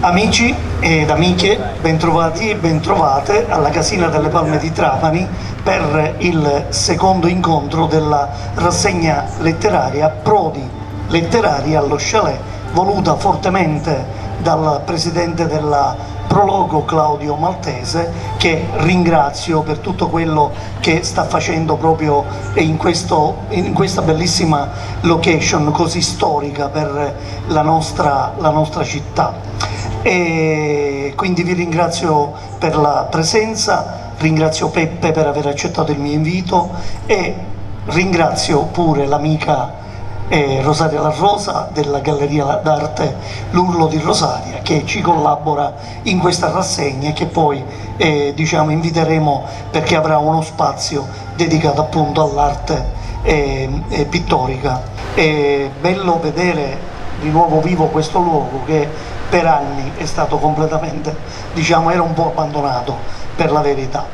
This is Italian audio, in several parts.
Amici ed amiche, bentrovati e bentrovate alla Casina delle Palme di Trapani per il secondo incontro della rassegna letteraria Prodi Letterari allo Chalet, voluta fortemente dal presidente della Prologo Claudio Maltese, che ringrazio per tutto quello che sta facendo proprio in questa bellissima location così storica per la nostra città. E quindi vi ringrazio per la presenza, ringrazio Peppe per aver accettato il mio invito e ringrazio pure l'amica Rosaria La Rosa della Galleria d'Arte L'Urlo di Rosaria, che ci collabora in questa rassegna e che poi inviteremo, perché avrà uno spazio dedicato appunto all'arte pittorica. È bello vedere di nuovo vivo questo luogo che per anni è stato completamente, era un po' abbandonato per la verità.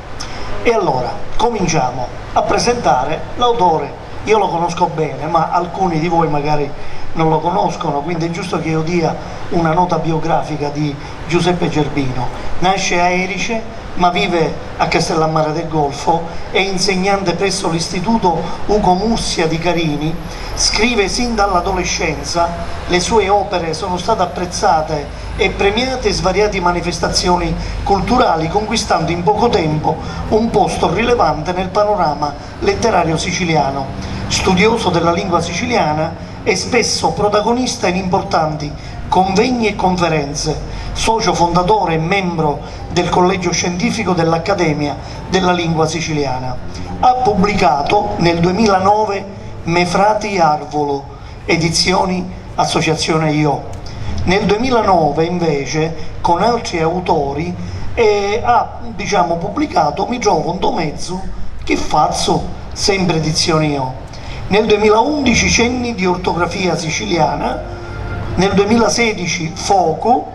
E allora cominciamo a presentare l'autore. Io lo conosco bene, ma alcuni di voi magari non lo conoscono, quindi è giusto che io dia una nota biografica di Giuseppe Gerbino. Nasce a Erice, ma vive a Castellammare del Golfo, è insegnante presso l'Istituto Ugo Mursia di Carini, scrive sin dall'adolescenza, le sue opere sono state apprezzate e premiate in svariate manifestazioni culturali, conquistando in poco tempo un posto rilevante nel panorama letterario siciliano. Studioso della lingua siciliana, è spesso protagonista in importanti convegni e conferenze, socio fondatore e membro del collegio scientifico dell'Accademia della Lingua Siciliana. Ha pubblicato nel 2009 Me Frati Arvolo, edizioni Associazione Io. Nel 2009 invece, con altri autori, ha pubblicato Mi trovo un mezzo, che fazzo, sempre edizioni Io. Nel 2011 Cenni di ortografia siciliana, nel 2016 Foco,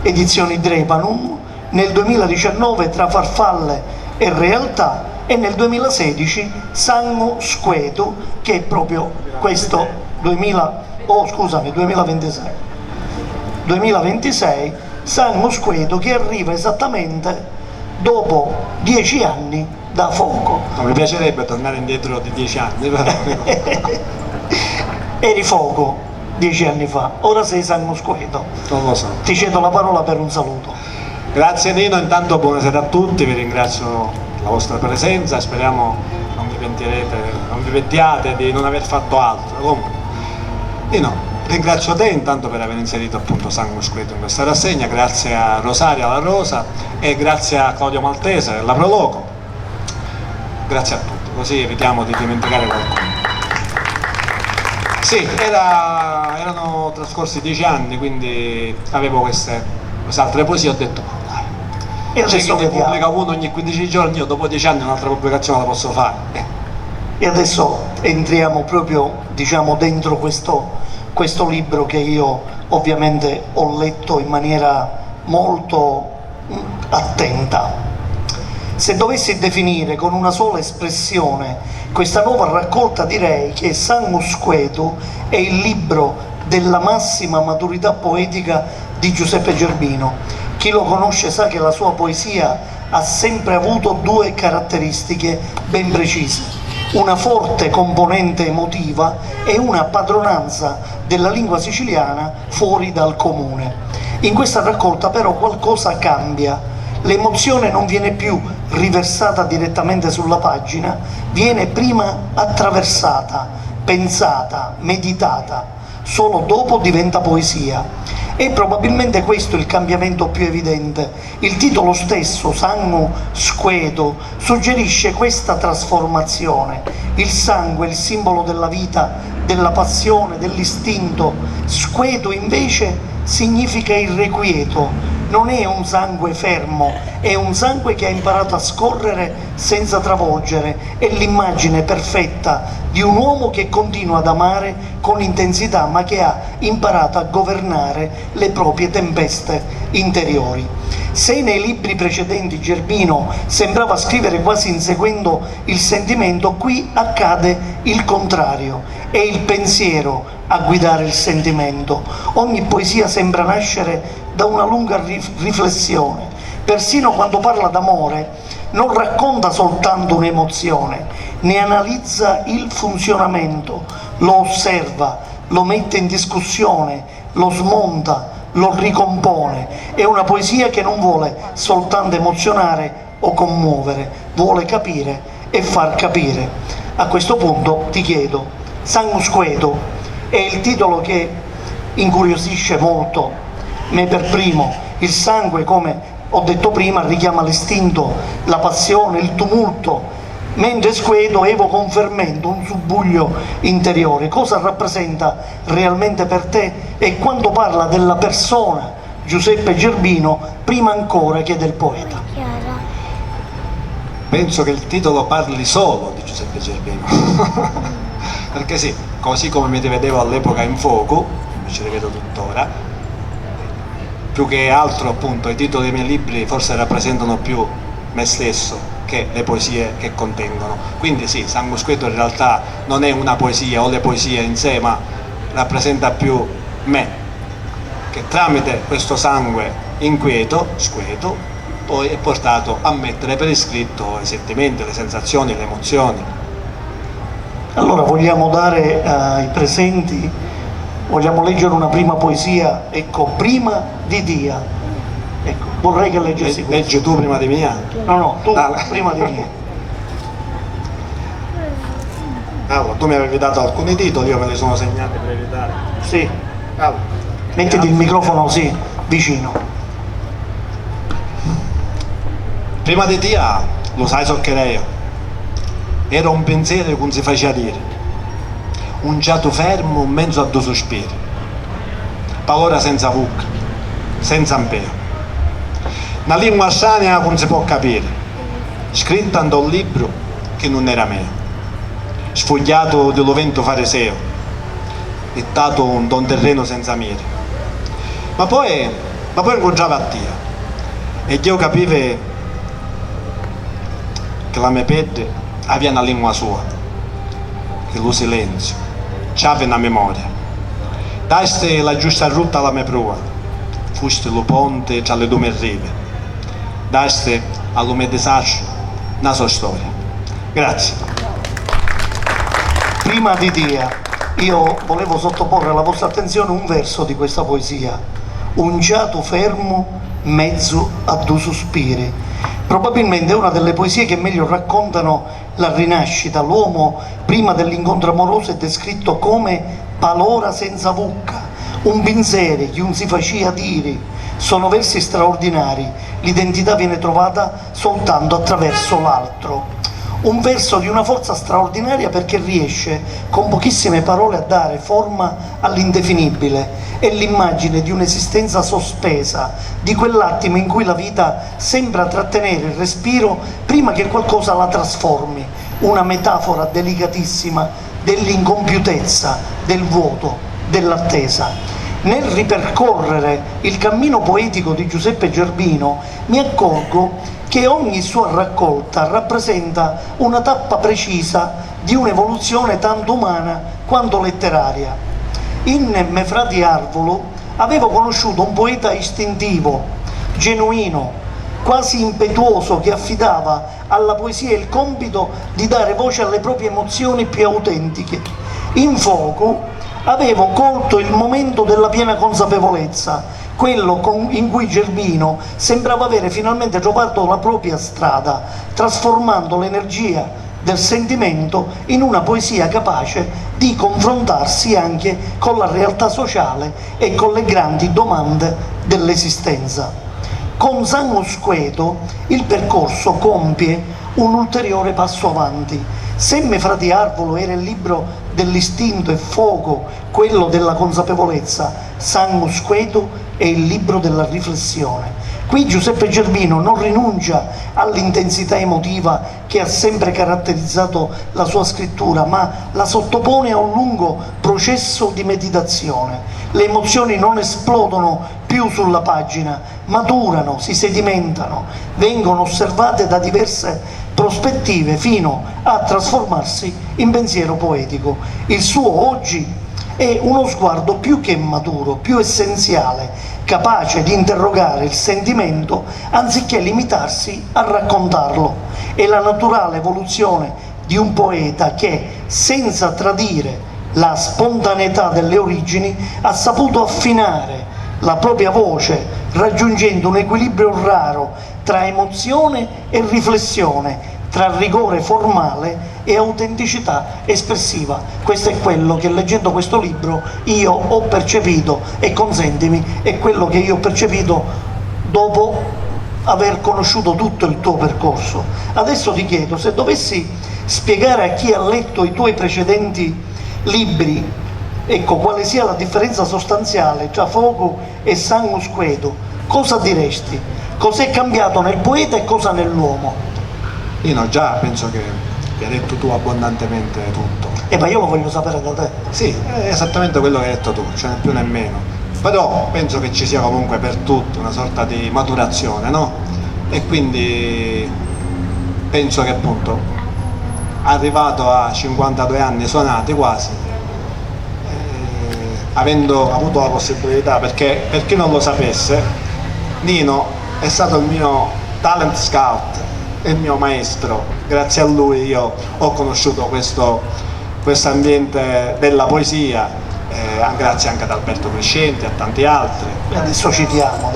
edizioni Drepanum, nel 2019 Tra farfalle e realtà e nel 2016 Sango Squeto, che è proprio questo 2026 Sango Squeto, che arriva esattamente dopo 10 anni da Foco. No, mi piacerebbe tornare indietro di 10 anni, però. Eri Foco 10 anni fa, ora sei Sango Squeto. Non lo so. Ti cedo la parola per un saluto. Grazie Nino, intanto buonasera a tutti, vi ringrazio la vostra presenza, speriamo non vi pentiate di non aver fatto altro. Comunque, Nino, ringrazio te intanto per aver inserito appunto Sangue Squeto in questa rassegna, grazie a Rosaria La Rosa e grazie a Claudio Maltese della Prologo. Grazie a tutti, così evitiamo di dimenticare qualcuno. Sì, erano trascorsi 10 anni, quindi avevo queste altre poesie, ho detto dai, c'è chi ne pubblica uno ogni 15 giorni, io dopo 10 anni un'altra pubblicazione la posso fare. E adesso entriamo proprio dentro questo libro che io ovviamente ho letto in maniera molto attenta. Se dovessi definire con una sola espressione questa nuova raccolta, direi che Sango Squeto è il libro della massima maturità poetica di Giuseppe Gerbino. Chi lo conosce sa che la sua poesia ha sempre avuto due caratteristiche ben precise: una forte componente emotiva e una padronanza della lingua siciliana fuori dal comune. In questa raccolta però qualcosa cambia. L'emozione non viene più riversata direttamente sulla pagina, viene prima attraversata, pensata, meditata, solo dopo diventa poesia. E probabilmente questo è il cambiamento più evidente. Il titolo stesso, Sango Squeto, suggerisce questa trasformazione. Il sangue è il simbolo della vita, della passione, dell'istinto. Squeto invece significa irrequieto. Non è un sangue fermo, è un sangue che ha imparato a scorrere senza travolgere, è l'immagine perfetta di un uomo che continua ad amare con intensità ma che ha imparato a governare le proprie tempeste interiori. Se nei libri precedenti Gerbino sembrava scrivere quasi inseguendo il sentimento, qui accade il contrario, è il pensiero a guidare il sentimento. Ogni poesia sembra nascere da una lunga riflessione. Persino quando parla d'amore non racconta soltanto un'emozione, ne analizza il funzionamento, lo osserva, lo mette in discussione, lo smonta, lo ricompone. È una poesia che non vuole soltanto emozionare o commuovere, vuole capire e far capire. A questo punto ti chiedo, Sangue Squeto è il titolo che incuriosisce molto me per primo. Il sangue, come ho detto prima, richiama l'istinto, la passione, il tumulto, mentre Squeto evoca un fermento, un subbuglio interiore. Cosa rappresenta realmente per te? E quando parla della persona Giuseppe Gerbino prima ancora che del poeta? Penso che il titolo parli solo di Giuseppe Gerbino. Perché sì, così come mi rivedevo all'epoca in Fuoco, mi ci rivedo tuttora, più che altro appunto i titoli dei miei libri forse rappresentano più me stesso che le poesie che contengono. Quindi sì, Sangue Squeto in realtà non è una poesia o le poesie in sé, ma rappresenta più me, che tramite questo sangue inquieto, squeto, poi è portato a mettere per iscritto i sentimenti, le sensazioni, le emozioni. Allora vogliamo dare ai presenti, vogliamo leggere una prima poesia, ecco, Prima di Dia. Ecco, vorrei che leggessi questa. Leggi tu prima di mia? No, tu prima di mia. Allora, tu mi avevi dato alcuni titoli, io me li sono segnati per evitare. Sì. Allora, Mettiti il microfono, sì, vicino. Prima di Dia, lo sai so che era io. Era un pensiero che non si faceva dire, un giato fermo in mezzo a due sospiri, paura senza vucca, senza impero, una lingua strana che non si può capire, scritta in un libro che non era mio, sfogliato di vento fariseo, dettato in un terreno senza mire. Ma poi incontrava a Dio e io capivo che la mia pelle aveva una lingua sua, che lo silenzio c'aveva una memoria. Dasti la giusta rotta alla mia prua, fusti lo ponte tra le due rive, dasti allo mio disagio una sua storia. Grazie. Prima di Dia, io volevo sottoporre alla vostra attenzione un verso di questa poesia: un giato fermo mezzo a due sospiri. Probabilmente è una delle poesie che meglio raccontano la rinascita. L'uomo prima dell'incontro amoroso è descritto come palora senza vucca, un pinzere che non si faceva dire. Sono versi straordinari, l'identità viene trovata soltanto attraverso l'altro. Un verso di una forza straordinaria perché riesce con pochissime parole a dare forma all'indefinibile. È l'immagine di un'esistenza sospesa, di quell'attimo in cui la vita sembra trattenere il respiro prima che qualcosa la trasformi. Una metafora delicatissima dell'incompiutezza, del vuoto, dell'attesa. Nel ripercorrere il cammino poetico di Giuseppe Gerbino mi accorgo che ogni sua raccolta rappresenta una tappa precisa di un'evoluzione tanto umana quanto letteraria. In Me frati Arvolo avevo conosciuto un poeta istintivo, genuino, quasi impetuoso, che affidava alla poesia il compito di dare voce alle proprie emozioni più autentiche. In Fuoco avevo colto il momento della piena consapevolezza, quello in cui Gerbino sembrava avere finalmente trovato la propria strada, trasformando l'energia del sentimento in una poesia capace di confrontarsi anche con la realtà sociale e con le grandi domande dell'esistenza. Con Sangue Squeto il percorso compie un ulteriore passo avanti. Se Me frati Arvolo era il libro dell'istinto e Fuoco quello della consapevolezza, Sangue Squeto è il libro della riflessione. Qui Giuseppe Gervino non rinuncia all'intensità emotiva che ha sempre caratterizzato la sua scrittura, ma la sottopone a un lungo processo di meditazione. Le emozioni non esplodono più sulla pagina, maturano, si sedimentano, vengono osservate da diverse prospettive fino a trasformarsi in pensiero poetico. Il suo oggi è uno sguardo più che maturo, più essenziale, capace di interrogare il sentimento anziché limitarsi a raccontarlo. È la naturale evoluzione di un poeta che, senza tradire la spontaneità delle origini, ha saputo affinare la propria voce, raggiungendo un equilibrio raro tra emozione e riflessione, tra rigore formale e autenticità espressiva. Questo è quello che, leggendo questo libro, io ho percepito, e consentimi, è quello che io ho percepito dopo aver conosciuto tutto il tuo percorso. Adesso ti chiedo, se dovessi spiegare a chi ha letto i tuoi precedenti libri, ecco, quale sia la differenza sostanziale tra Fuoco e Sangue Squedo, cosa diresti? Cos'è cambiato nel poeta e cosa nell'uomo? Io già penso che hai detto tu abbondantemente tutto. Ma io lo voglio sapere da te. Sì, è esattamente quello che hai detto tu, cioè né più né meno. Però penso che ci sia comunque per tutti una sorta di maturazione, no? E quindi penso che appunto, arrivato a 52 anni suonati quasi, avendo avuto la possibilità, perché per chi non lo sapesse, Nino è stato il mio talent scout, il mio maestro. Grazie a lui io ho conosciuto questo ambiente della poesia, grazie anche ad Alberto Crescenti, a tanti altri. Adesso citiamo.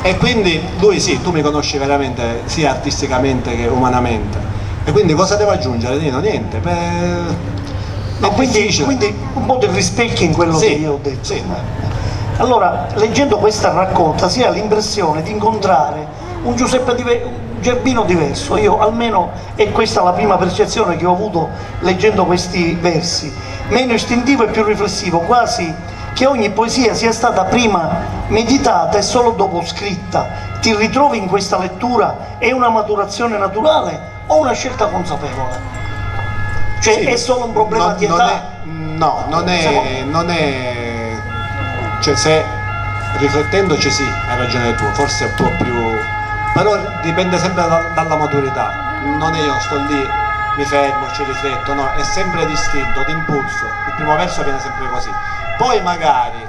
E quindi lui, sì, tu mi conosci veramente sia artisticamente che umanamente. E quindi cosa devo aggiungere, Nino? Niente. Quindi un po' ti rispecchi in quello sì, che io ho detto. Sì. Allora, leggendo questa raccolta si ha l'impressione di incontrare un Giuseppe Gervino diverso. Io almeno è questa la prima percezione che ho avuto leggendo questi versi, meno istintivo e più riflessivo, quasi che ogni poesia sia stata prima meditata e solo dopo scritta. Ti ritrovi in questa lettura? È una maturazione naturale o una scelta consapevole? Cioè sì, è solo un problema di età? Non è, cioè, se riflettendoci sì, hai ragione tu, forse è un po' più, però dipende sempre dalla maturità. Non è io sto lì, mi fermo, ci rifletto, no, è sempre distinto, d'impulso. Il primo verso viene sempre così, poi magari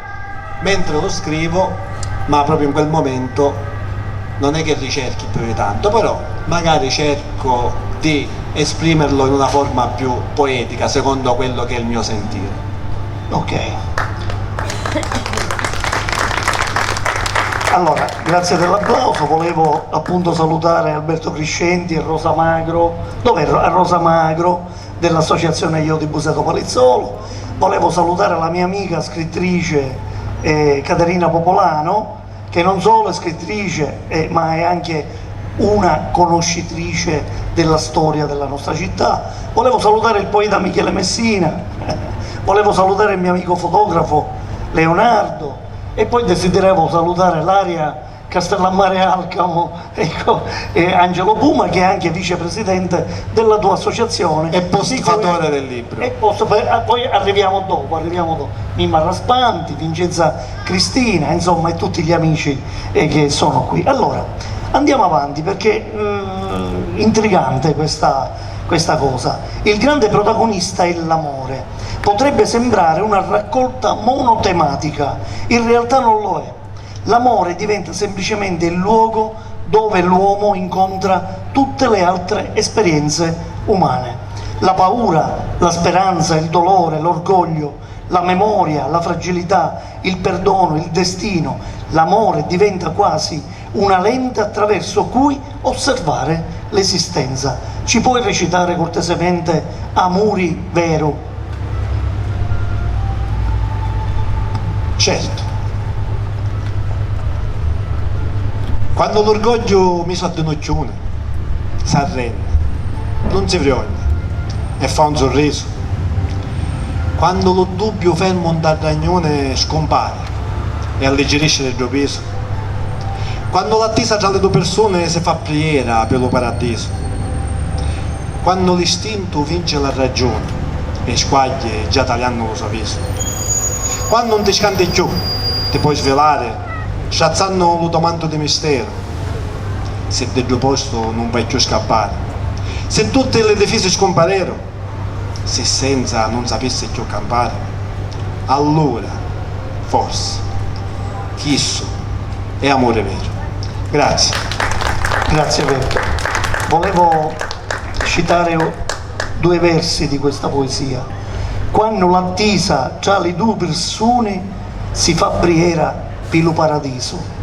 mentre lo scrivo, ma proprio in quel momento non è che ricerchi più di tanto, però magari cerco di esprimerlo in una forma più poetica, secondo quello che è il mio sentire. Ok. Allora, grazie dell'applauso. Volevo appunto salutare Alberto Crescenti e Rosa Magro, Rosa Magro dell'associazione Io di Buseto Palizzolo. Volevo salutare la mia amica scrittrice Caterina Popolano, che non solo è scrittrice ma è anche una conoscitrice della storia della nostra città. Volevo salutare il poeta Michele Messina, volevo salutare il mio amico fotografo Leonardo, e poi desideravo salutare Laria Castellammare Alcamo, ecco, e Angelo Puma, che è anche vicepresidente della tua associazione e postifatore del libro. E poi arriviamo dopo Mimma Raspanti, Vincenza Cristina, insomma, e tutti gli amici che sono qui. Allora andiamo avanti, perché intrigante questa cosa. Il grande protagonista è l'amore. Potrebbe sembrare una raccolta monotematica, in realtà non lo è. L'amore diventa semplicemente il luogo dove l'uomo incontra tutte le altre esperienze umane. La paura, la speranza, il dolore, l'orgoglio, la memoria, la fragilità, il perdono, il destino. L'amore diventa quasi una lente attraverso cui osservare l'esistenza. Ci puoi recitare cortesemente Amuri vero? Certo. Quando l'orgoglio mi s'addenocchione, s'arrende, non si vergogna e fa un sorriso. Quando lo dubbio fermo un dardagnone scompare e alleggerisce del tuo peso. Quando l'attesa tra le due persone si fa preghiera per lo paradiso, quando l'istinto vince la ragione e squaglie già tagliando lo sorriso, quando non ti scanti più, ti puoi svelare, sciazzando lo manto di mistero, se del tuo posto non puoi più scappare, se tutte le difese scomparerono, se senza non sapessi più campare, allora forse chisso è amore vero. Grazie. Grazie Peppe. Volevo citare due versi di questa poesia. Quando l'attesa tra le due persone si fa preghiera per lo paradiso.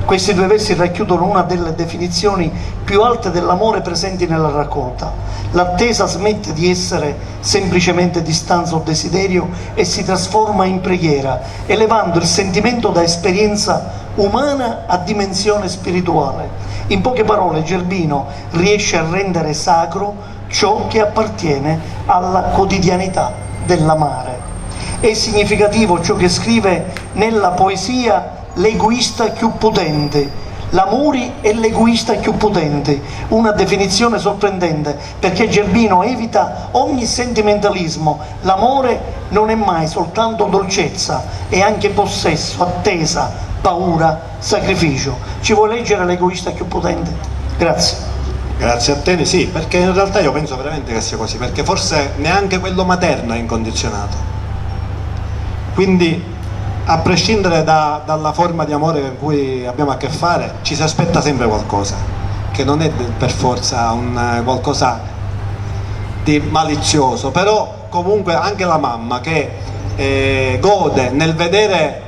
Questi due versi racchiudono una delle definizioni più alte dell'amore presenti nella raccolta. L'attesa smette di essere semplicemente distanza o desiderio e si trasforma in preghiera, elevando il sentimento da esperienza umana a dimensione spirituale. In poche parole, Gerbino riesce a rendere sacro ciò che appartiene alla quotidianità dell'amare. È significativo ciò che scrive nella poesia l'egoista più potente. L'amore è l'egoista più potente, una definizione sorprendente perché Gerbino evita ogni sentimentalismo. L'amore non è mai soltanto dolcezza, è anche possesso, attesa, paura, sacrificio. Ci vuoi leggere l'egoista più potente? Grazie. Grazie a te, sì, perché in realtà io penso veramente che sia così, perché forse neanche quello materno è incondizionato. Quindi, a prescindere dalla forma di amore con cui abbiamo a che fare, ci si aspetta sempre qualcosa, che non è per forza qualcosa di malizioso, però comunque anche la mamma che gode nel vedere,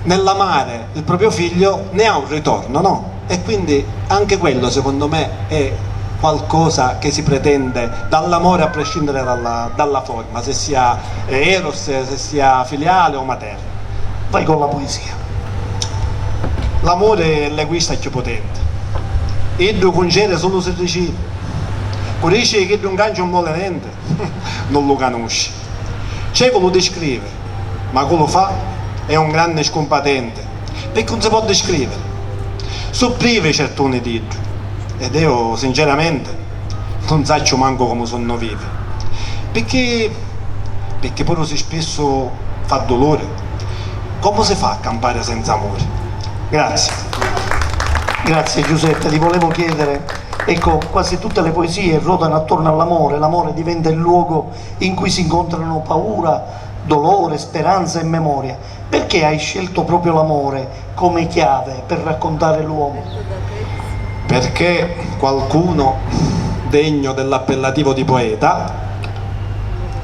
nell'amare il proprio figlio, ne ha un ritorno, no? E quindi anche quello secondo me è qualcosa che si pretende dall'amore a prescindere dalla forma, se sia eros, se sia filiale o materno. Vai con la poesia. L'amore è l'egoista più potente. E due concede solo se riceve. Capisce che un gancio non vuole niente, non lo conosce. C'è quello descrive, ma quello fa è un grande scompatente, perché non si può descrivere. Sopprive certuni dito. Ed io sinceramente non saccio manco come sono vivi. Perché poi si spesso fa dolore. Come si fa a campare senza amore? Grazie. Grazie Giuseppe, ti volevo chiedere, ecco, quasi tutte le poesie ruotano attorno all'amore, l'amore diventa il luogo in cui si incontrano paura, dolore, speranza e memoria. Perché hai scelto proprio l'amore come chiave per raccontare l'uomo? Perché qualcuno degno dell'appellativo di poeta,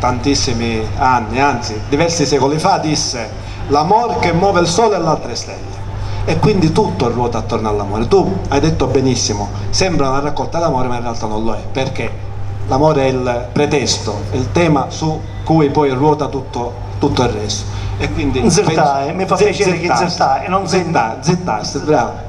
tantissimi anni, anzi diversi secoli fa, disse: l'amor che muove il sole e le altre stelle. E quindi tutto ruota attorno all'amore. Tu hai detto benissimo, sembra una raccolta d'amore ma in realtà non lo è, perché l'amore è il pretesto, è il tema su cui poi ruota tutto il resto. E quindi mi fa piacere che zertà e non zettaste, bravo.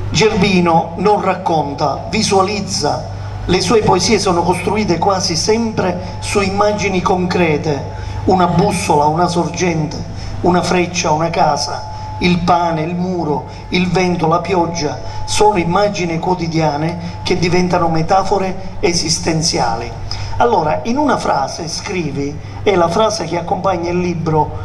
Gerbino non racconta, visualizza. Le sue poesie sono costruite quasi sempre su immagini concrete. Una bussola, una sorgente, una freccia, una casa, il pane, il muro, il vento, la pioggia, sono immagini quotidiane che diventano metafore esistenziali. Allora, in una frase scrivi, è la frase che accompagna il libro,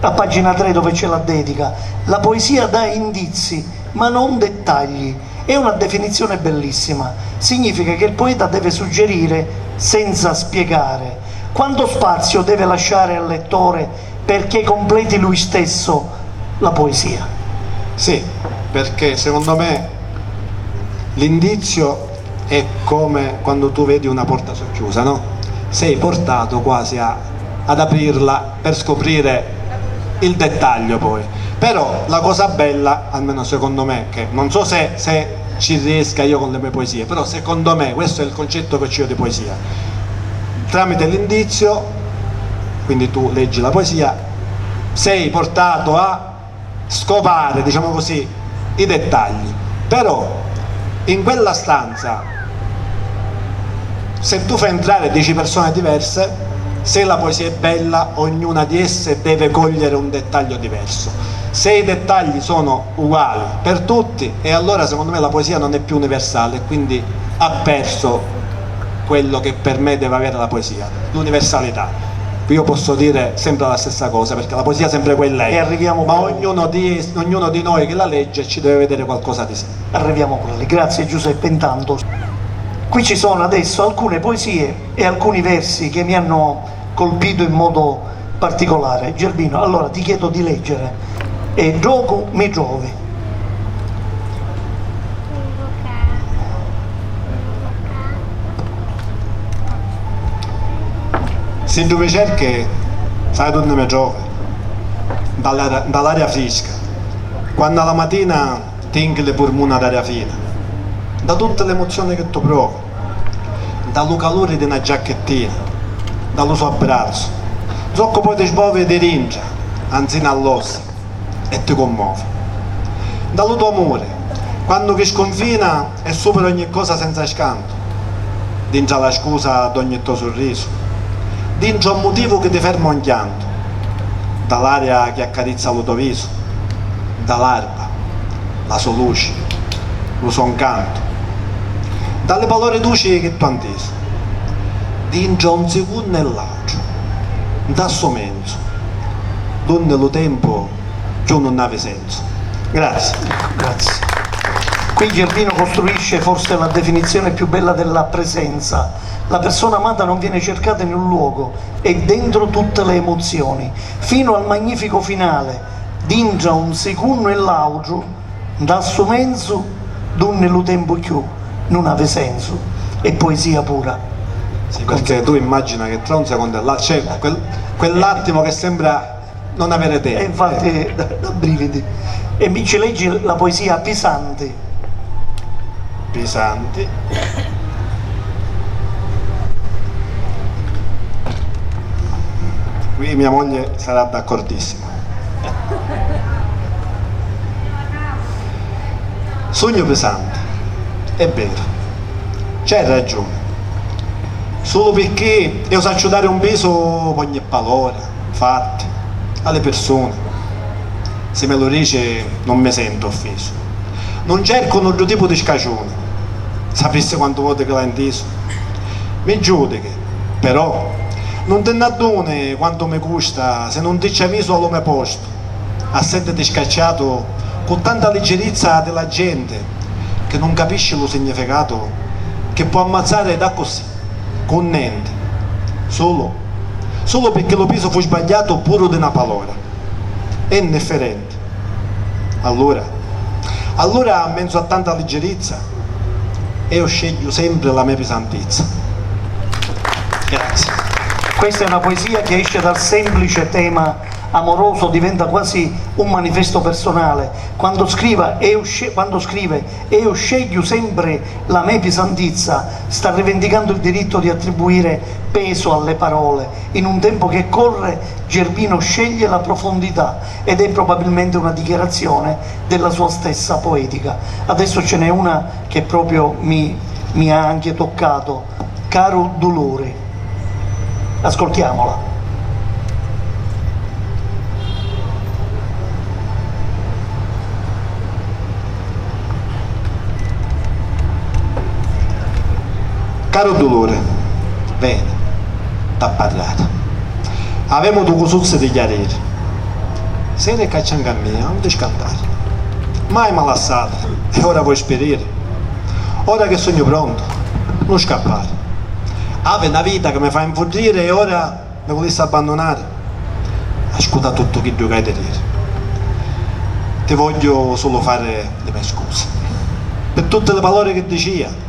a pagina 3 dove c'è la dedica: la poesia dà indizi, ma non dettagli. È una definizione bellissima, significa che il poeta deve suggerire senza spiegare. Quanto spazio deve lasciare al lettore perché completi lui stesso la poesia? Sì, perché secondo me l'indizio è come quando tu vedi una porta socchiusa, no? Sei portato quasi ad aprirla per scoprire il dettaglio poi. Però la cosa bella, almeno secondo me, che non so se ci riesca io con le mie poesie, però secondo me questo è il concetto che ho di poesia. Tramite l'indizio, quindi tu leggi la poesia, sei portato a scovare, diciamo così, i dettagli. Però in quella stanza, se tu fai entrare 10 persone diverse, se la poesia è bella, ognuna di esse deve cogliere un dettaglio diverso. se i dettagli sono uguali per tutti, e allora secondo me la poesia non è più universale, quindi ha perso quello che per me deve avere la poesia, l'universalità. Io posso dire sempre la stessa cosa, perché la poesia sempre quella è, E arriviamo ma poi- ognuno di noi che la legge ci deve vedere qualcosa di sé. Arriviamo a quelli. Grazie Giuseppe. Intanto qui ci sono adesso alcune poesie e alcuni versi che mi hanno colpito in modo particolare. Gerbino, allora ti chiedo di leggere E gioco mi trovi. Se tu mi cerchi, sai dove mi trovi? Dall'aria fresca, quando alla mattina tinghi le polmona d'aria fina, da tutte le emozioni che tu provi, dallo calore di una giacchettina, dallo suo abbraccio, zocco poi ti sbovi e ti ringia, anzi all'ossa, e ti commuove. Dallo tuo amore, quando che sconfina e supera ogni cosa senza scanto, dentro la scusa ad ogni tuo sorriso, dentro un motivo che ti ferma un pianto, dall'aria che accarezza il tuo viso, dall'arpa, la sua luce, lo suo incanto, dalle parole dolci che tu antisi, dentro un secondo e l'altro, da suo mezzo, donde lo tempo più non aveva senso. Grazie. Grazie. Qui Gerbino costruisce forse la definizione più bella della presenza. La persona amata non viene cercata in un luogo, è dentro tutte le emozioni, fino al magnifico finale, dingia un secondo e l'altro, dal suo mezzo, donne lo tempo più non aveva senso. E poesia pura. Sì, perché tu immagina che tra un secondo e l'altro c'è quell'attimo che sembra non avere tempo. E infatti da brividi. E mi ci leggi la poesia Pisanti. Pesanti. Qui mia moglie sarà d'accordissima. Sogno pesante, è vero, c'hai ragione. Solo perché io saccio dare un peso per ogni parola, fatti, alle persone. Se me lo dice non mi sento offeso. Non cerco un altro tipo di scagione. Sapesse quanto volte che l'ha inteso. Mi giudichi, però non te ne adone quanto mi costa se non ti ci avviso allo mio posto. A sentiti scacciato con tanta leggerezza della gente che non capisce lo significato che può ammazzare da così, con niente, solo perché lo peso fu sbagliato pure di una parola. È indifferente. Allora, in mezzo a tanta leggerezza, io sceglio sempre la mia pesantezza. Grazie. Questa è una poesia che esce dal semplice tema amoroso, diventa quasi un manifesto personale. Quando scrive io sceglio sempre la mia pesantezza, sta rivendicando il diritto di attribuire peso alle parole. In un tempo che corre, Gerbino sceglie la profondità ed è probabilmente una dichiarazione della sua stessa poetica. Adesso ce n'è una che proprio mi ha anche toccato. Caro dolore. Ascoltiamola. Caro dolore, bene, t'ha parlato. Avevamo due cosuzze di chiarire. Se ne cacciano a me, non ti scantare. Mai mi ha lasciato e ora vuoi sperire. Ora che sogno pronto, non scappare. Ave una vita che mi fa infuriare e ora mi volessi abbandonare. Ascolta tutto che tu hai da dire. Ti voglio solo fare le mie scuse. Per tutte le parole che diceva.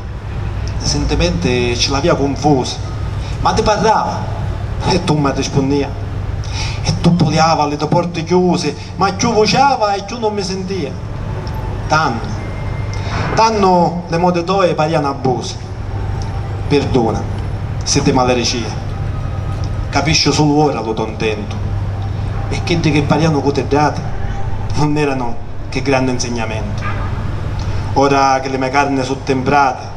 Recentemente ce l'aveva confusa, ma ti parlava e tu mi rispondevi. E tu poliava le tue porte chiuse, ma più vociava e più non mi sentia. Tanno le mode tue pariano abusi. Perdona se ti malerecia. Capisci solo ora lo contento. E che pariano cotedrati non erano che grande insegnamento. Ora che le mie carni sono temprate,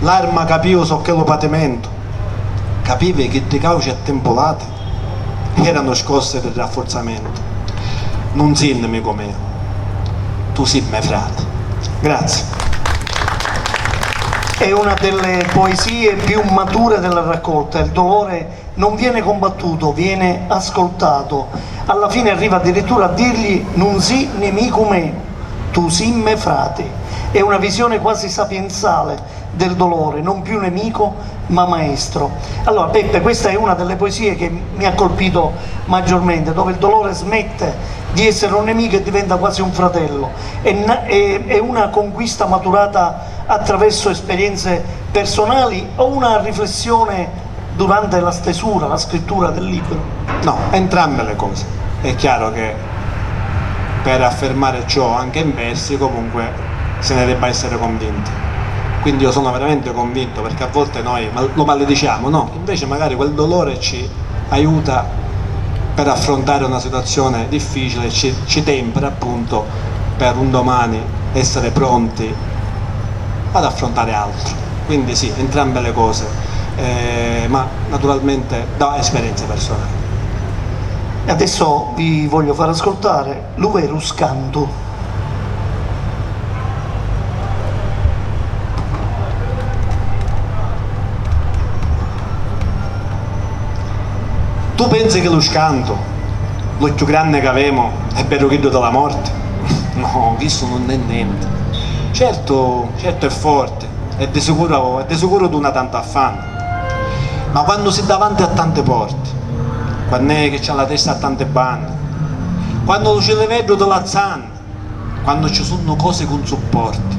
l'arma capivo so che lo patimento, capive che le cauce attempolate erano scosse del rafforzamento. non sei nemico mio, tu sei mio frate. Grazie. È una delle poesie più mature della raccolta. Il dolore non viene combattuto, viene ascoltato. Alla fine arriva addirittura a dirgli non si nemico me, tu si me frate. È una visione quasi sapienzale del dolore, non più nemico ma maestro. Allora Peppe, questa è una delle poesie che mi ha colpito maggiormente, dove il dolore smette di essere un nemico e diventa quasi un fratello. È una conquista maturata attraverso esperienze personali o una riflessione durante la stesura, la scrittura del libro? No, entrambe le cose. È chiaro che per affermare ciò anche in versi comunque se ne debba essere convinti. Quindi io sono veramente convinto, perché a volte noi lo malediciamo, no? Invece magari quel dolore ci aiuta per affrontare una situazione difficile, ci tempera appunto per un domani essere pronti ad affrontare altro. Quindi sì, entrambe le cose, ma naturalmente da esperienze personali. E adesso vi voglio far ascoltare Luverus Cantu. Tu pensi che lo scanto, lo più grande che avemo, è per il grido della morte? No, questo non è niente. Certo è forte, è di sicuro di una tanta affanno, ma quando si è davanti a tante porte, quando è che c'ha la testa a tante banne, quando ci le vedo della zanna, quando ci sono cose con supporti,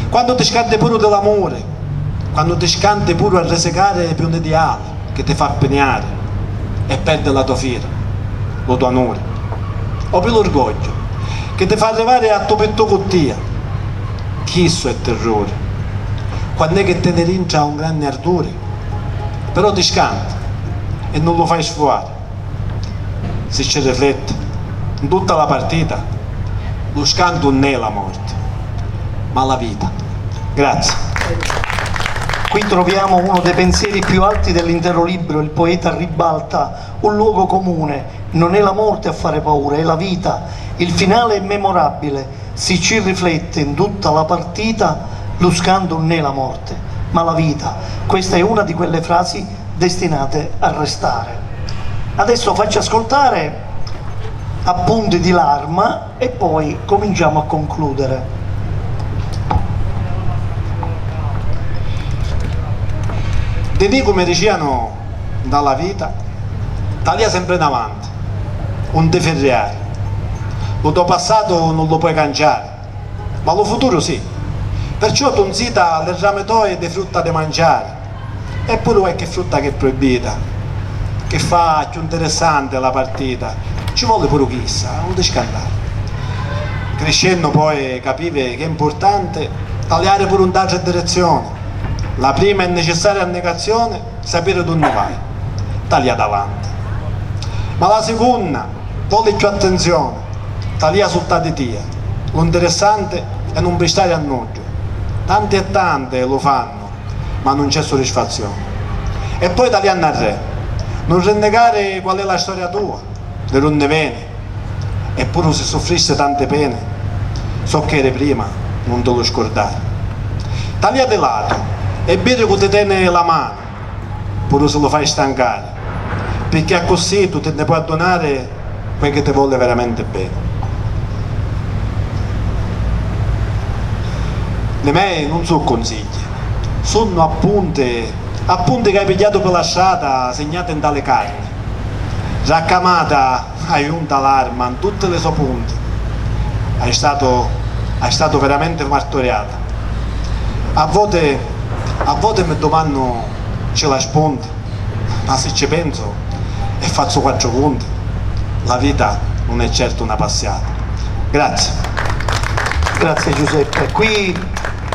quando ti scade pure dell'amore, quando ti scante pure a resecare le pione di ali che ti fa pegnare e perde la tua fiera, lo tuo onore, o più l'orgoglio che ti fa arrivare a tuo petto cottia. Chisso è terrore, quando è che te ne rincia un grande ardore, però ti scanta e non lo fai sfuare. Se ci riflette in tutta la partita, lo scanto non è la morte ma la vita. Grazie. Qui troviamo uno dei pensieri più alti dell'intero libro. Il poeta ribalta un luogo comune: non è la morte a fare paura, è la vita. Il finale è memorabile, si ci riflette in tutta la partita, lo scanto non è la morte ma la vita. Questa è una di quelle frasi destinate a restare. Adesso faccio ascoltare Appunti di Larma e poi cominciamo a concludere. Ti dico, come dicevano dalla vita, taglia sempre in avanti, non ti ferrare. Lo tuo passato non lo puoi cangiare, ma lo futuro sì. Perciò tu insita le rame tue di frutta da mangiare, eppure qualche frutta che è proibita, che fa più interessante la partita. Ci vuole pure chissà, non ti scandare. Crescendo poi capivi che è importante tagliare pure un'altra direzione. La prima è necessaria annegazione, sapere dove vai, taglia davanti. Ma la seconda, togli più attenzione, taglia sul di tia. Lo interessante è non prestare annoggio. Tanti e tante lo fanno, ma non c'è soddisfazione. E poi tagliando al re, non rinnegare qual è la storia tua, le donne vene. Eppure se soffrisse tante pene, so che eri prima, non te lo scordare. Taglia di lato e bere che ti tiene la mano, pure se lo fai stancare, perché così tu te ne puoi donare quel che ti vuole veramente bene. Le me non sono consigli, sono appunti che hai pigliato per la strada, segnate in tale carne, raccamata hai unta l'arma in tutte le sue punte, hai stato veramente martoriata. A volte mi domando ce la spunta, ma se ci penso e faccio 4 punti, la vita non è certo una passata. Grazie. Grazie Giuseppe. Qui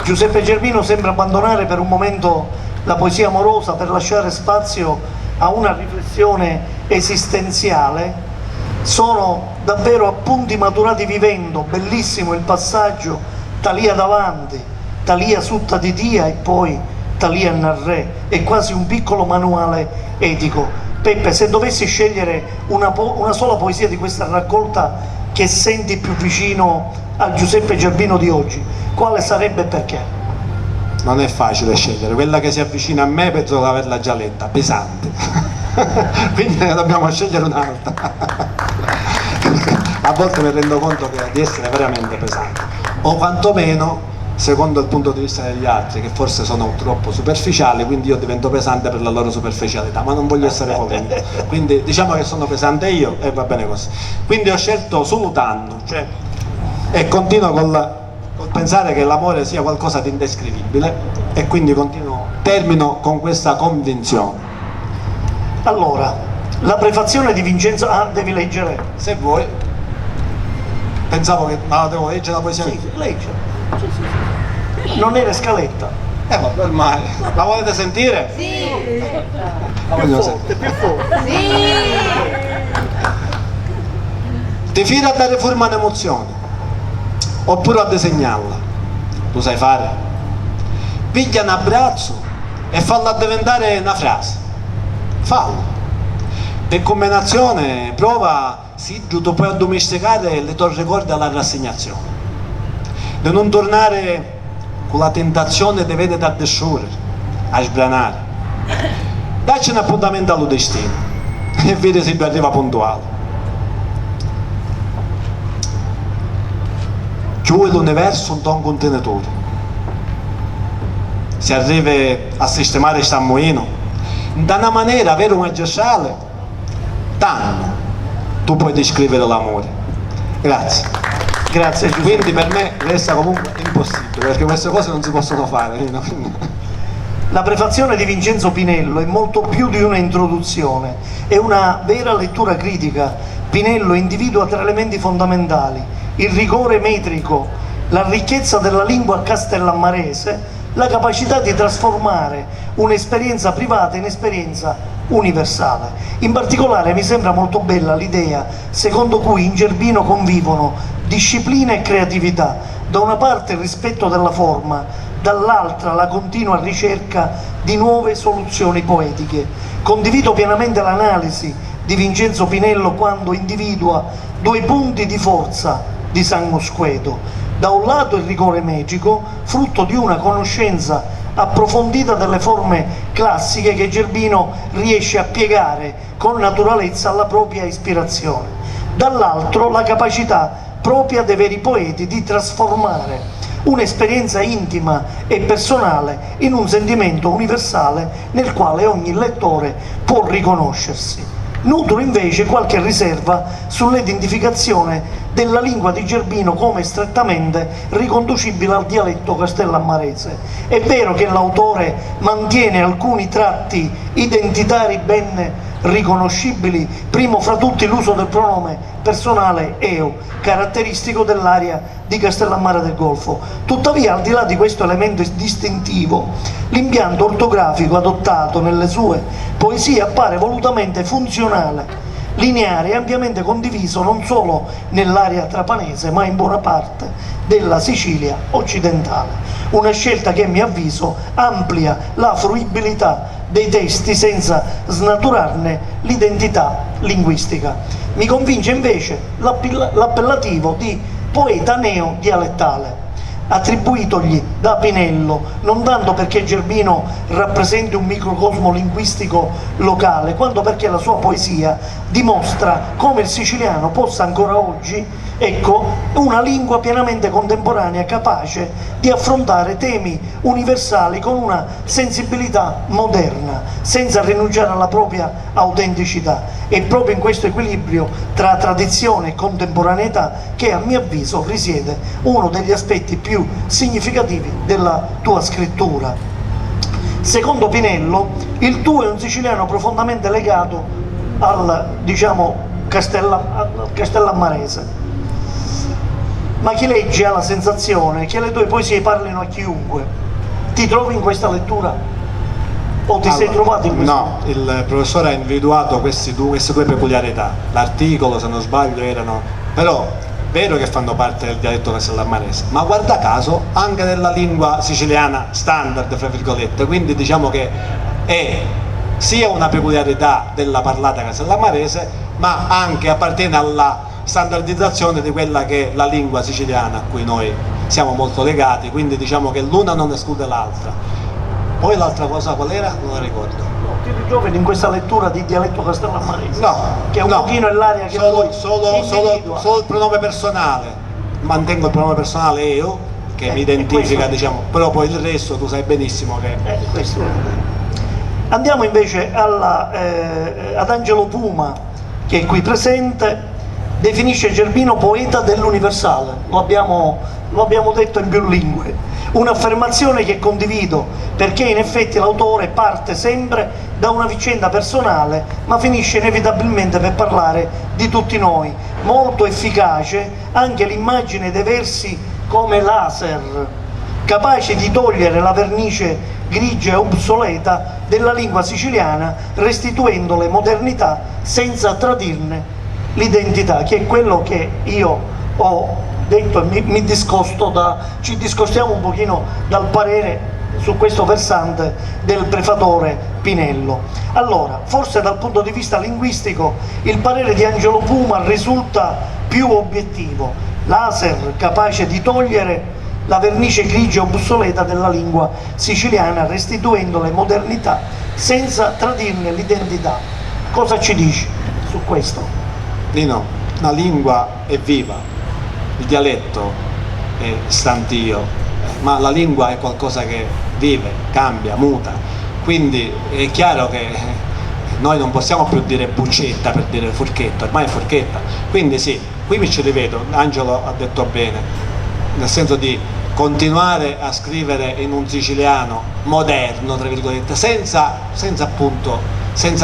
Giuseppe Germino sembra abbandonare per un momento la poesia amorosa per lasciare spazio a una riflessione esistenziale. Sono davvero appunti maturati vivendo, bellissimo il passaggio talia davanti, talia sutta di dia e poi talia nel re, è quasi un piccolo manuale etico. Peppe, se dovessi scegliere una sola poesia di questa raccolta che senti più vicino al Giuseppe Gerbino di oggi? Quale sarebbe e perché? Non è facile scegliere, quella che si avvicina a me penso di averla già letta, pesante. Quindi ne dobbiamo scegliere un'altra. A volte mi rendo conto di essere veramente pesante, o quantomeno secondo il punto di vista degli altri, che forse sono troppo superficiali, quindi io divento pesante per la loro superficialità, ma non voglio essere polemico, quindi diciamo che sono pesante io e va bene così. Quindi ho scelto Sulutanno, cioè, e continuo col pensare che l'amore sia qualcosa di indescrivibile, e quindi termino con questa convinzione. Allora, la prefazione di Vincenzo... Ah, devi leggere? Se vuoi. Pensavo che... No, devo leggere la poesia. Sì, legge. Non era scaletta. Vabbè, ormai. La volete sentire? Sì. La voglio sentire. Più forte. Sì. Ti fida a dare forma un'emozione, oppure a disegnarla. Tu sai fare? Piglia un abbraccio e falla diventare una frase. Fallo. Per combinazione prova, sì, tu puoi addomesticare le tue ricordi alla rassegnazione. Di non tornare con la tentazione di vedere da desciurere, a sbranare. Dacci un appuntamento allo destino e vedi se tu arriva puntuale. Giù l'universo un ton contenitore. Si arriva a sistemare sta moino, da una maniera vero magistrale, tanto tu puoi descrivere l'amore. Grazie. Grazie Giuseppe. Quindi per me resta comunque impossibile, perché queste cose non si possono fare. La prefazione di Vincenzo Pinello è molto più di una introduzione, è una vera lettura critica. Pinello individua tre elementi fondamentali: il rigore metrico, la ricchezza della lingua castellammarese, la capacità di trasformare un'esperienza privata in esperienza universale. In particolare mi sembra molto bella l'idea secondo cui in Gerbino convivono disciplina e creatività, da una parte il rispetto della forma, dall'altra la continua ricerca di nuove soluzioni poetiche. Condivido pienamente l'analisi di Vincenzo Pinello quando individua due punti di forza di San Mosqueto: da un lato il rigore metrico, frutto di una conoscenza approfondita delle forme classiche che Gerbino riesce a piegare con naturalezza alla propria ispirazione; dall'altro la capacità propria dei veri poeti di trasformare un'esperienza intima e personale in un sentimento universale nel quale ogni lettore può riconoscersi. Nutro invece qualche riserva sull'identificazione della lingua di Gerbino come strettamente riconducibile al dialetto castellammarese. È vero che l'autore mantiene alcuni tratti identitari ben riconoscibili, primo fra tutti l'uso del pronome personale eo, caratteristico dell'area di Castellammare del Golfo. Tuttavia, al di là di questo elemento distintivo, l'impianto ortografico adottato nelle sue poesie appare volutamente funzionale, lineare e ampiamente condiviso non solo nell'area trapanese ma in buona parte della Sicilia occidentale. Una scelta che, a mio avviso, amplia la fruibilità dei testi senza snaturarne l'identità linguistica. Mi convince invece l'appellativo di poeta neodialettale attribuitogli da Pinello, non tanto perché Gerbino rappresenti un microcosmo linguistico locale, quanto perché la sua poesia dimostra come il siciliano possa ancora oggi, ecco, una lingua pienamente contemporanea, capace di affrontare temi universali con una sensibilità moderna, senza rinunciare alla propria autenticità. È proprio in questo equilibrio tra tradizione e contemporaneità che, a mio avviso, risiede uno degli aspetti più significativi della tua scrittura. Secondo Pinello, il tuo è un siciliano profondamente legato al, diciamo, castellammarese, ma chi legge ha la sensazione che le tue poesie parlino a chiunque. Ti trovi in questa lettura? O ti sei trovato in questo? No, il professore ha individuato queste due peculiarità. L'articolo, se non sbaglio, erano... però vero che fanno parte del dialetto castellammarese, ma guarda caso anche della lingua siciliana standard, fra virgolette, quindi diciamo che è sia una peculiarità della parlata castellammarese, ma anche appartiene alla standardizzazione di quella che è la lingua siciliana a cui noi siamo molto legati, quindi diciamo che l'una non esclude l'altra. Poi l'altra cosa qual era? Non la ricordo. Ti ritrovi in questa lettura di dialetto castellammarese? No, che è un pochino è l'area che solo il pronome personale, mantengo il pronome personale io, che mi identifica, diciamo, però poi il resto tu sai benissimo che... questo. Andiamo invece ad Angelo Puma, che è qui presente, definisce Gerbino poeta dell'universale, lo abbiamo detto in più lingue, un'affermazione che condivido perché in effetti l'autore parte sempre da una vicenda personale ma finisce inevitabilmente per parlare di tutti noi. Molto efficace anche l'immagine dei versi come laser, capace di togliere la vernice grigia e obsoleta della lingua siciliana, restituendole modernità senza tradirne l'identità, che è quello che io ho detto e ci discostiamo un pochino dal parere su questo versante del prefatore Pinello. Allora, forse dal punto di vista linguistico il parere di Angelo Puma risulta più obiettivo, laser capace di togliere la vernice grigia e obsoleta della lingua siciliana, restituendole modernità senza tradirne l'identità. Cosa ci dici su questo? Nino, la lingua è viva, il dialetto è stantio, ma la lingua è qualcosa che vive, cambia, muta, quindi è chiaro che noi non possiamo più dire buccetta per dire forchetta, ormai è forchetta, quindi sì, qui mi ci rivedo, Angelo ha detto bene, nel senso di continuare a scrivere in un siciliano moderno, tra virgolette, senza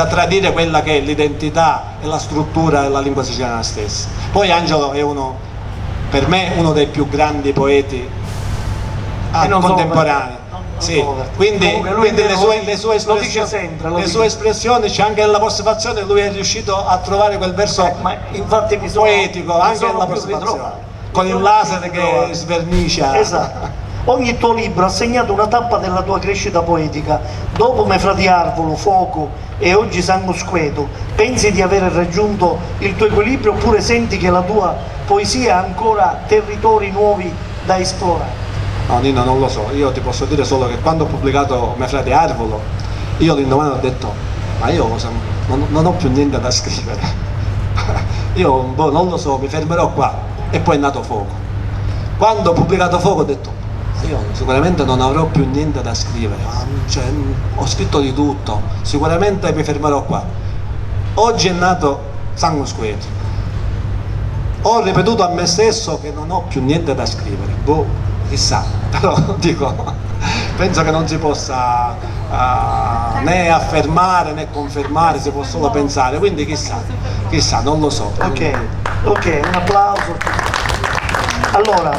tradire quella che è l'identità e la struttura della lingua siciliana stessa. Poi Angelo è per me uno dei più grandi poeti contemporanei. Sì, quindi le sue espressioni, c'è anche nella postfazione, lui è riuscito a trovare quel verso poetico anche nella postfazione, con il laser che svernicia. Esatto. Ogni tuo libro ha segnato una tappa della tua crescita poetica. Dopo Me Frati Arvolo, Fuoco e oggi Sanguisqueto, pensi di aver raggiunto il tuo equilibrio oppure senti che la tua poesia ha ancora territori nuovi da esplorare? No Nino, non lo so, io ti posso dire solo che quando ho pubblicato Me Frati Arvolo, io l'indomani ho detto, ma io non ho più niente da scrivere, io non lo so, mi fermerò qua, e poi è nato Fuoco. Quando ho pubblicato Fuoco ho detto, io sicuramente non avrò più niente da scrivere, cioè, ho scritto di tutto, sicuramente mi fermerò qua. Oggi è nato Sanguisqueto, ho ripetuto a me stesso che non ho più niente da scrivere, chissà, però dico, penso che non si possa né affermare né confermare, si può solo pensare, quindi chissà, non lo so. Ok, un applauso. Allora,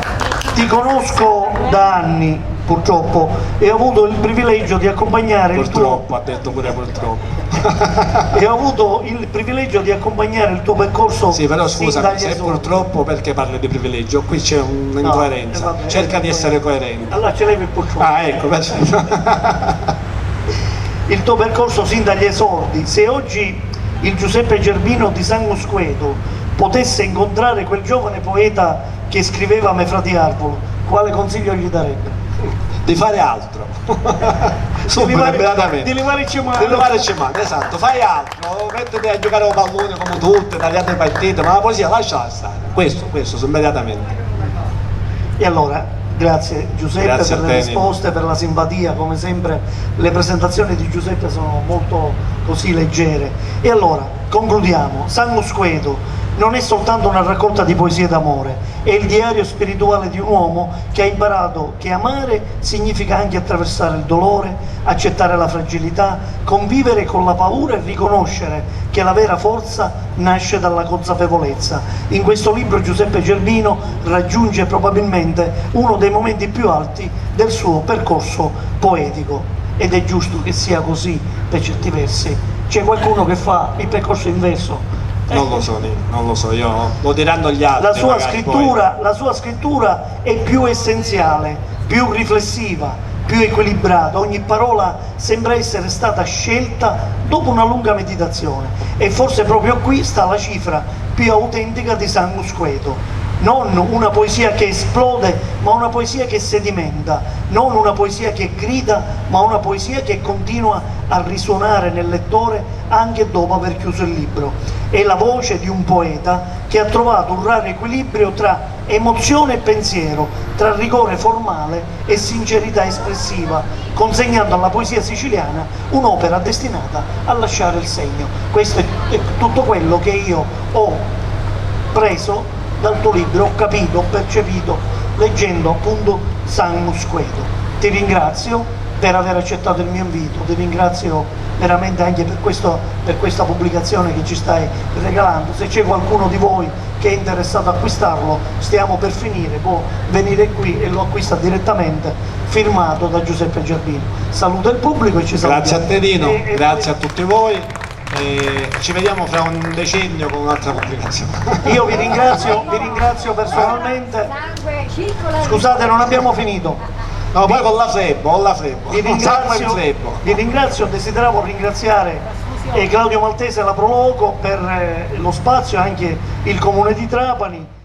ti conosco da anni, purtroppo, e ho avuto il privilegio di accompagnare purtroppo, ha detto pure purtroppo. E ho avuto il privilegio di accompagnare il tuo percorso. Sì, però scusa, se purtroppo perché parli di privilegio? Qui c'è un'incoerenza, cerca di essere coerente. Allora ce levi il purtroppo. Ah, ecco, perfetto. Il tuo percorso sin dagli esordi. Se oggi il Giuseppe Gerbino di Sanguisqueto potesse incontrare quel giovane poeta che scriveva Me Frati Arvolo, quale consiglio gli darebbe? Di fare altro. Di levare cemano, esatto, fai altro, mettiti a giocare a pallone come tutte, tagliate partite, ma la poesia lasciala stare, questo immediatamente. E allora, grazie Giuseppe, grazie per le risposte, per la simpatia, come sempre le presentazioni di Giuseppe sono molto così leggere. E allora, concludiamo, Sanguisqueto non è soltanto una raccolta di poesie d'amore, è il diario spirituale di un uomo che ha imparato che amare significa anche attraversare il dolore, accettare la fragilità, convivere con la paura e riconoscere che la vera forza nasce dalla consapevolezza. In questo libro Giuseppe Gerbino raggiunge probabilmente uno dei momenti più alti del suo percorso poetico, ed è giusto che sia così per certi versi. C'è qualcuno che fa il percorso inverso? Non lo so, io lo diranno gli altri. La sua scrittura è più essenziale, più riflessiva, più equilibrata, ogni parola sembra essere stata scelta dopo una lunga meditazione, e forse proprio qui sta la cifra più più autentica di Sangus Queto. Non una poesia che esplode, ma una poesia che sedimenta, non una poesia che grida, ma una poesia che continua a risuonare nel lettore anche dopo aver chiuso il libro. È la voce di un poeta che ha trovato un raro equilibrio tra emozione e pensiero, tra rigore formale e sincerità espressiva, consegnando alla poesia siciliana un'opera destinata a lasciare il segno. Questo è tutto quello che io ho preso dal tuo libro, ho capito, ho percepito leggendo appunto Sangus Queto. Ti ringrazio per aver accettato il mio invito, ti ringrazio veramente anche per questa pubblicazione che ci stai regalando. Se c'è qualcuno di voi che è interessato a acquistarlo, stiamo per finire, può venire qui e lo acquista direttamente, firmato da Giuseppe Giardino. Saluto il pubblico e ci salutiamo. Grazie a te Dino, grazie a tutti voi. E ci vediamo fra un decennio con un'altra pubblicazione. Io vi ringrazio personalmente. Scusate, non abbiamo finito. No, poi con la Flebo, Vi ringrazio, desideravo ringraziare Claudio Maltese e la Proloco per lo spazio e anche il Comune di Trapani.